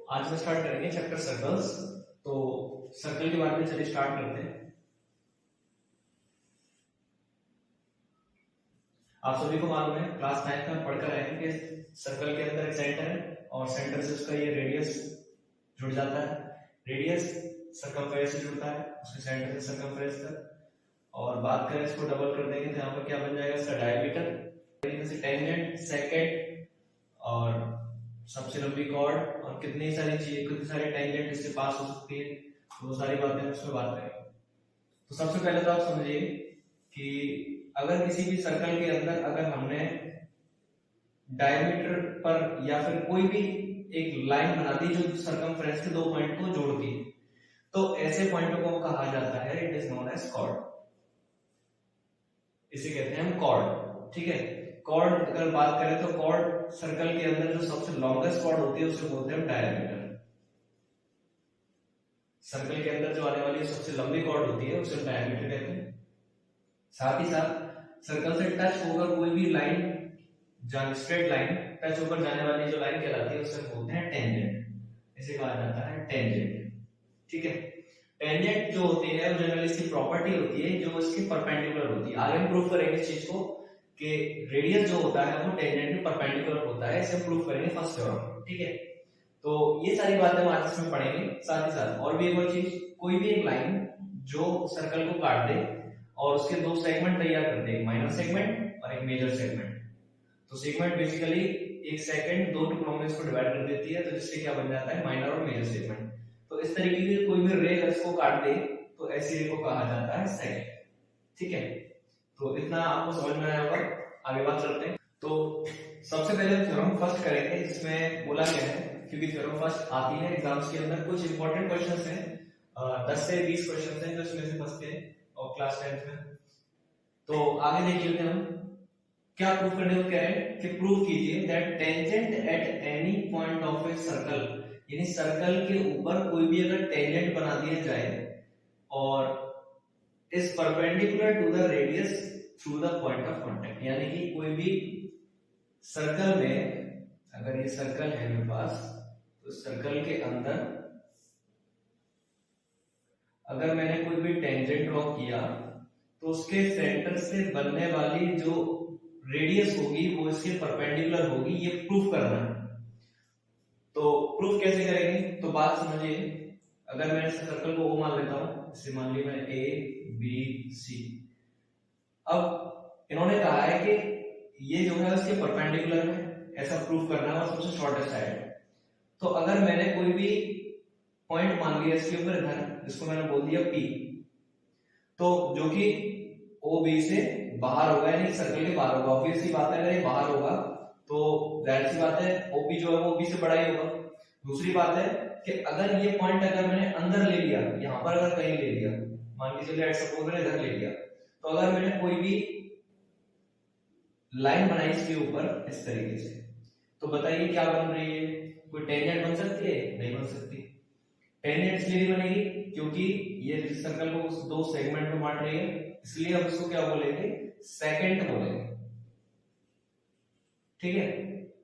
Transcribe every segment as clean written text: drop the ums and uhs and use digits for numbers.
आज में स्टार्ट करेंगे चैप्टर सर्कल्स। तो सर्कल के बारे में चलिए स्टार्ट करते हैं। आप सभी को मालूम है, क्लास 9 में पढ़कर आए हैं कि सर्कल के अंदर एक सेंटर है और सेंटर से उसका ये रेडियस जुड़ जाता है। रेडियस सर्कमफेरेंस से जुड़ता है, उसके सेंटर से सर्कमफेरेंस तक। और बात करें इसको डबल कर देंगे तो यहाँ पर क्या बन जाएगा, इसका डायमीटर, टेंजेंट, सेकेंड और सबसे लंबी कॉर्ड और कितनी सारी चीजें, कितने सारे टेंजेंट इससे पास हो सकती है, वो सारी बातें हम इसमें बात करेंगे। तो सबसे पहले तो आप समझिए कि अगर किसी भी सर्कल के अंदर अगर हमने डायमीटर पर या फिर कोई भी एक लाइन बना दी जो सर्कमफ्रेंस के दो पॉइंट को जोड़ती है, तो ऐसे पॉइंटों को कहा जाता है, it is known as chord. इसे कहते हैं हम कॉर्ड। ठीक है, कॉर्ड अगर बात करें तो कॉर्ड सर्कल के अंदर जो सबसे लॉन्गेस्ट कॉर्ड होती है उसे बोलते हैं डायमीटर। सर्कल के अंदर जो आने वाली सबसे लंबी कॉर्ड होती है उसे डायमीटर कहते हैं। साथ ही साथ सर्कल से टच होकर कोई भी लाइन, जहां स्ट्रेट लाइन टच होकर जाने वाली जो लाइन कहलाती है उसे बोलते हैं टेंजेंट। इसे कहा जाता है टेंजेंट। ठीक है, टेंजेंट जो होती है वो जनरली इसकी प्रॉपर्टी होती है जो इसकी परपेंडिकुलर होती है। आगे हम प्रूफ करेंगे इस चीज को कि रेडियस जो होता है वो टेंजेंट के परपेंडिकुलर होता है। इसे प्रूफ करेंगे फर्स्ट थ्योरम। ठीक है, तो ये सारी बातें हम आज इसमें पढ़ेंगे। साथ ही साथ और भी एक और चीज, कोई भी एक लाइन जो सर्कल को काट दे और उसके दो सेगमेंट तैयार कर दे, एक माइनर सेगमेंट और एक मेजर सेगमेंट। तो सेगमेंट बेसिकली एक सेकंड दो टुकड़ों में इसको डिवाइड कर देती है, तो जिससे क्या बन जाता है, माइनर और मेजर सेगमेंट। तो इस तरीके की कोई भी रे इसको काट दे तो ऐसी रे को कहा जाता है सेगमेंट। ठीक है, तो इतना आपको समझ में आया होगा। आगे बात करते हैं। तो सबसे पहले थ्योरम फर्स्ट करेंगे, जिसमें बोला गया है, क्योंकि थ्योरम फर्स्ट आती है एग्जाम्स के अंदर, कुछ इंपॉर्टेंट क्वेश्चंस हैं, 10 से 20 क्वेश्चंस हैं जो इसमें से फंसते हैं और क्लास 10th में। तो आगे देख लेते हैं हम क्या प्रूफ करने को कह रहे हैं कि प्रूव कीजिए that tangent at any point of a circle, यानी सर्कल के ऊपर कोई भी अगर टेंजेंट बना दिया जाए और is perpendicular to the radius through the point of contact, यानी कि कोई भी सर्कल में, अगर ये सर्कल है मेरे पास, तो सर्कल के अंदर अगर मैंने कोई भी टेंजेंट ड्रॉ किया तो उसके सेंटर से बनने वाली जो रेडियस होगी वो इसके परपेंडिकुलर होगी, ये प्रूफ करना है। तो प्रूफ कैसे करेंगे, तो बात समझिए। अगर मैं इस सर्कल को O मान लेता हूं, इसे मान ली मैं A B C। अब इन्होंने कहा है कि ये जो है उसके परपेंडिकुलर है, ऐसा प्रूफ करना है और सबसे शॉर्टेस्ट साइड है। तो अगर मैंने कोई भी पॉइंट मान लिया इसके ऊपर इधर, जिसको मैंने बोल दिया P, तो जो कि OB से बाहर होगा, यानी सर्कल के बाहर होगा। ऑब्वियस सी बात है, अगर ये बाहर होगा तो जाहिर सी बात है OB जो है वो OB से बड़ा ही होगा। दूसरी बात है कि अगर ये पॉइंट अगर मैंने अंदर ले लिया, यहां पर अगर कहीं ले लिया, मान लीजिए लेट्स सपोज मैंने इधर ले लिया, तो अगर मैंने कोई भी लाइन बनाई इसके ऊपर इस तरीके से, तो बताइए क्या बन रही है, कोई टेंजेंट बन सकती है? नहीं बन सकती। टेंजेंट इसलिए नहीं बनेगी क्योंकि ये सर्कल को दो सेगमेंट में बांट रही है, इसलिए हम इसको क्या बोलेंगे, सेकंड बोलेंगे। ठीक है,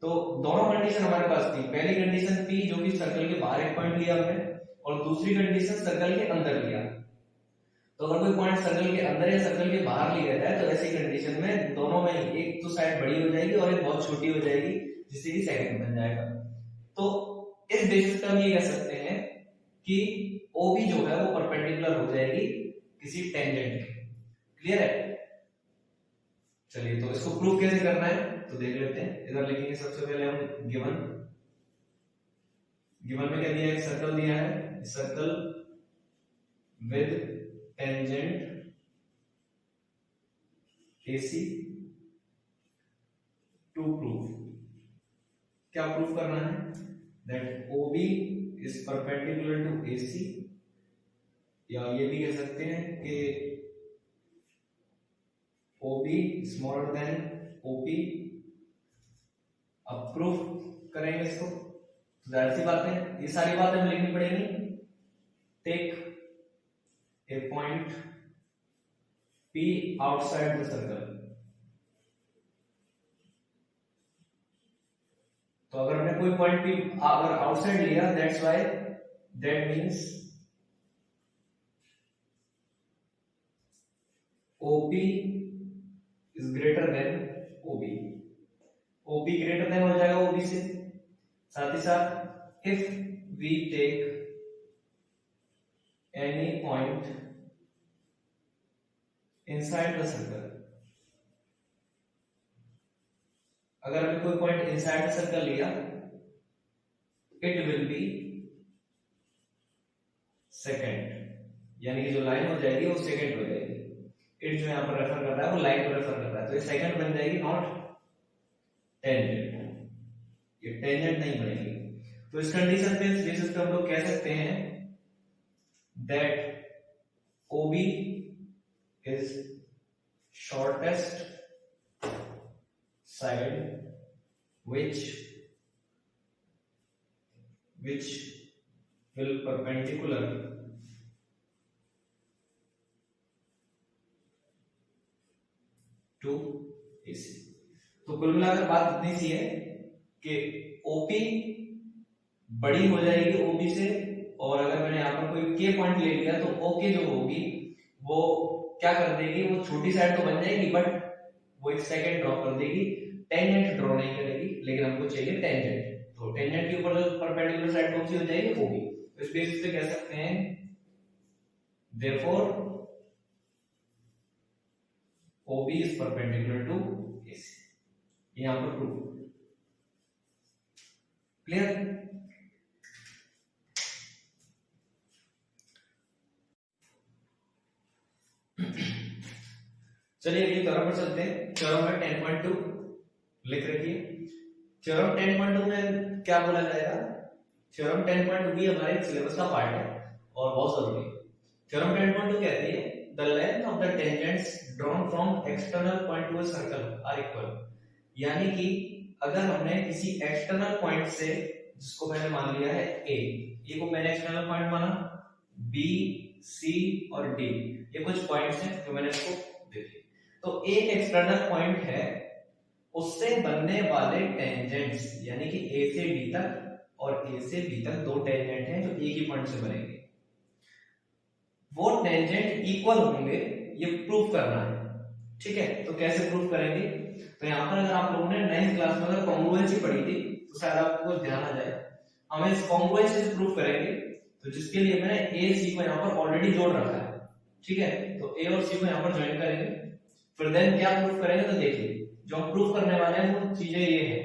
तो दोनों कंडीशन हमारे पास थी। पहली कंडीशन थी जो कि सर्कल के बाहर एक पॉइंट लिया हमने, और दूसरी कंडीशन सर्कल के अंदर लिया। तो अगर कोई पॉइंट सर्कल के अंदर या सर्कल के बाहर लिया जाए तो ऐसी कंडीशन में दोनों में एक तो साइड बड़ी हो जाएगी और एक बहुत छोटी हो जाएगी, जिससे कि सेकंड बन जाएगा। तो इस बेसिस पर हम ये कह सकते हैं कि OB जो है वो परपेंडिकुलर हो जाएगी किसी टेंजेंट के। क्लियर है? चलिए, तो इसको प्रूफ कैसे करना है तो देख लेते हैं। इधर लिखेंगे सबसे पहले हम गिवन में क्या दिया है, एक सर्कल दिया है, circle with tangent AC to proof. क्या प्रूफ करना है, that OB is perpendicular to AC, या ये भी कह सकते हैं कि OB स्मॉलर देन OP। अब प्रूफ करेंगे इसको, तो जाहिर सी बात है ये सारी बातें हमें लिखनी पड़ेगी। Take a point P outside the circle. तो अगर हमने कोई पॉइंट भी अगर आउटसाइड लिया, that's why that means OP is greater than OB। OP greater than हो जाएगा OB से। साथ ही साथ if we take any point inside the circle, अगर हमने कोई पॉइंट इनसाइड द सर्कल लिया, इट विल बी सेकंड, यानी कि जो लाइन हो जाएगी वो सेकंड हो जाएगी। इट जो यहां पर रेफर कर रहा है वो लाइन को रेफर कर रहा है, तो ये सेकंड बन जाएगी, नॉट टेंजेंट। ये टेंजेंट नहीं बनेगी। तो इस कंडीशन पे, इस बेसिस पे हम लोग कह सकते हैं that OB is shortest side which will perpendicular to AC। तो कुल मिलाकर बात इतनी सी है कि OP बड़ी हो जाएगी OB से, और अगर मैंने यहाँ पर कोई K पॉइंट ले लिया तो OK जो होगी वो क्या कर देगी, वो छोटी साइड तो बन जाएगी बट वो एक सेकंड ड्रॉ कर देगी, टेंजेंट ड्रॉ नहीं करेगी, लेकिन हमको चाहिए टेंजेंट। तो टेंजेंट के ऊपर जो परपेंडिकुलर साइड कौन सी हो जाएगी, OB। तो इस बेसिस पे कह सकते हैं therefore OB is perpendicular to AC। यहां पर प्रूफ क्लियर। चलिए अगली थ्योरम पर चलते हैं। थ्योरम है 10.2 लिख रखिए। थ्योरम 10.2 में क्या बोला जाएगा, थ्योरम 10.2 भी हमारे सिलेबस का पार्ट है और बहुत जरूरी है। थ्योरम 10.2 कहती है the length of the tangents drawn from external point to a circle are equal, यानी कि अगर हमने किसी एक्सटर्नल पॉइंट से, जिसको मैंने मान लिया है A, ये को मैंने एक्सटर्नल पॉइंट माना, B, C और D ये कुछ पॉइंट्स हैं जो मैंने इसको दे दिए। तो एक एक्सटर्नल पॉइंट है, उससे बनने वाले टेंजेंट्स यानी कि A से D तक और A से B तक दो टेंजेंट हैं जो एक ही पॉइंट से बनेंगे, वो टेंजेंट इक्वल होंगे, ये प्रूफ करना है। ठीक है, तो कैसे प्रूफ करेंगे, तो यहाँ पर अगर आप लोगों ने 9th क्लास में अगर कॉन्ग्रुएंसी पढ़ी थी तो शायद आपको ध्यान आ जाए। हम इस कॉन्ग्रुएंसी से प्रूफ करेंगे, तो जिसके लिए मैंने A C को यहाँ पर ऑलरेडी जोड़ रखा है। ठीक है, तो A और C को यहाँ पर ज्वाइन करेंगे, फिर देन क्या प्रूफ करेंगे, तो देखिए जो हम प्रूफ करने वाले हैं वो चीजें ये है।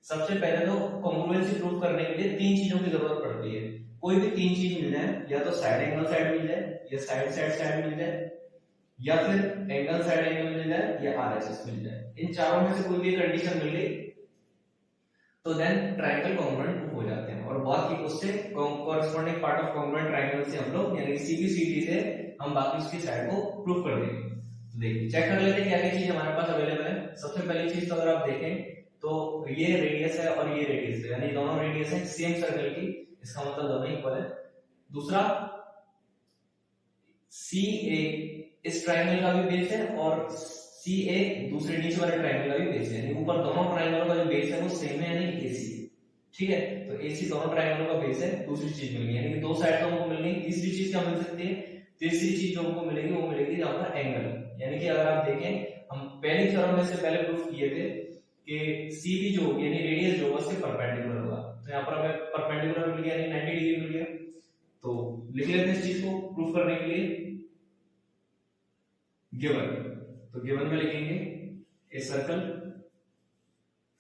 सबसे पहले तो कॉन्ग्रुएंसी प्रूफ करने के लिए तीन चीजों की जरूरत पड़ती है। कोई भी तीन चीज मिल जाए, या तो साइड एंगल साइड मिल जाए, या साइड साइड साइड मिल जाए, या फिर एंगल साइड एंगल मिल जाए, या आरएसएस मिल जाए। इन चारों में से कोई भी कंडीशन मिल गई तो देन ट्रायंगल कॉन्ग्रुएंट प्रूफ हो जाते हैं, और बाकी उससे corresponding part of congruent triangle से हम लोग यानी सीबीसीटी से हम बाकी उसकी साइड को प्रूफ कर देंगे। तो देखिए चेक कर लेते हैं क्या क्या चीज हमारे पास अवेलेबल है। सबसे पहली चीज तो अगर आप देखें तो ये रेडियस है और ये रेडियस है, यानी दोनों रेडियस है सेम सर्कल की, इसका मतलब दोनों इक्वल है। दूसरा CA इस ट्रायंगल का भी बेस है और CA दूसरे नीचे वाले ट्रायंगल का भी बेस है, यानी ऊपर दोनों ट्रायंगलों का जो बेस है वो सेम है, यानी AC। ठीक है, तो AC दोनों ट्रायंगलों का बेस है। दूसरी चीज मिल गई, यानी कि दो साइड तो हमको मिल गई। तीसरी चीज क्या मिल सकती है, तीसरी चीज जो हमको मिलेगी वो मिलेगी यहाँ पर एंगल, यानी कि अगर आप देखें हम पहली थ्योरम में से पहले प्रूफ किए थे कि CB जो होगी यानी रेडियस जो होगा उससे परपेंडिकुलर होगा, तो यहाँ पर हमें परपेंडिकुलर मिल गया यानी 90 डिग्री मिल गया। तो लिख लेते हैं इस चीज को प्रूफ करने के लिए। गिवन, तो गिवन में लिखेंगे ए सर्कल।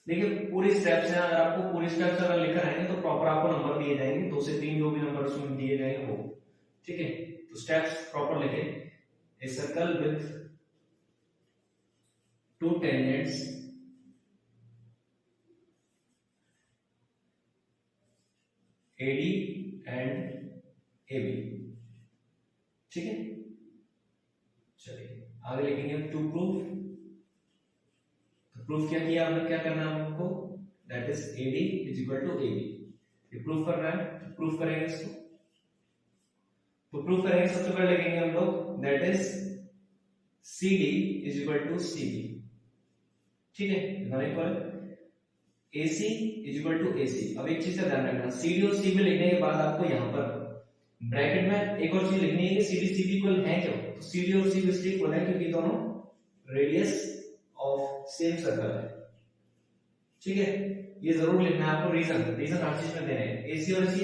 देखिए पूरी स्टेप्स हैं, अगर आपको पूरी स्टेप्स अगर लिखकर आएंगे तो प्रॉपर आपको नंबर दिए जाएंगे, 2 से 3 जो भी नंबर उसमें दिए जाएंगे वो। ठीक है, तो स्टेप्स प्रॉपर लिखे। A circle with to tangents AD and AB। ठीक है, चलिए आगे लिखेंगे टू प्रूफ। तो प्रूफ क्या किया हमने, क्या करना है हमको, that is AD is equal to AB। ये प्रूफ कर रहा है, तो प्रूफ करेंगे इसको। तो प्रूफ करेंगे, सबसे पहले लिखेंगे हम लोग that is CD is equal to CB। ठीक है, दोनों equal. AC is equal to AC। अब एक चीज का ध्यान रखना, CD और CB लिखने के बाद आपको यहाँ पर ब्रैकेट में एक और चीज लिखनी है कि CD CB इक्वल है क्यों, तो CD और CB इसलिए इक्वल है क्योंकि दोनों रेडियस ऑफ सेम सर्कल है, ठीक है। ये जरूर लिखना है आपको, रीजन हर चीज में देने हैं। AC और AC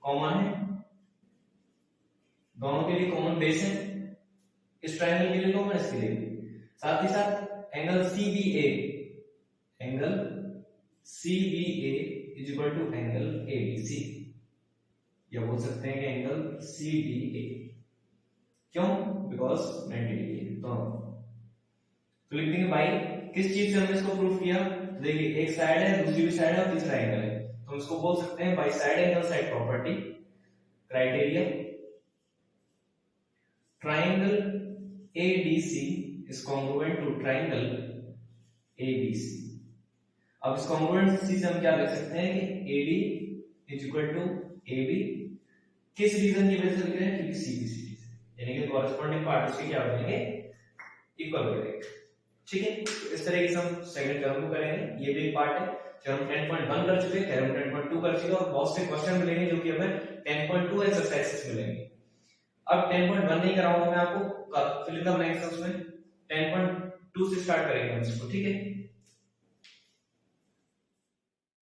कॉमन है, दोनों के लिए कॉमन बेस है, इस ट्रायंगल के लिए कॉमन, इसके लिए भी। साथ ही साथ angle CBA is equal to angle ABC, या बोल सकते हैं कि एंगल CDA, क्यों, बिकॉज 90 डिग्री है दोनों। तो लिख देंगे भाई किस चीज से हमने इसको प्रूफ किया, देखिए एक साइड है, दूसरी भी साइड है और तीसरा एंगल है, तो हम इसको बोल सकते हैं by side angle side property. Criteria, triangle ADC is congruent to triangle ABC। अब इस congruency से हम क्या लिख सकते हैं कि AD is equal to AB, किस रीजन की वजह से लिख रहे हैं, क्योंकि CBCD से, यानी कि कॉरेस्पॉन्डिंग पार्ट उसके क्या बनेंगे, इक्वल बनेंगे, ठीक है। तो इस तरीके से हम सेकंड टर्म को करेंगे। ये भी एक पार्ट है जो हम 10.1 कर चुके हैं, थ्योरम 10.2 कर चुके हैं, और बहुत से क्वेश्चन मिलेंगे जो कि हमें 10.2 एक्सरसाइजेस मिलेंगे। अब 10.1 नहीं कराऊंगा मैं आपको, फिल इन द ब्लैंक्स उसमें 10.2 से स्टार्ट करेंगे हम इसको, ठीक है।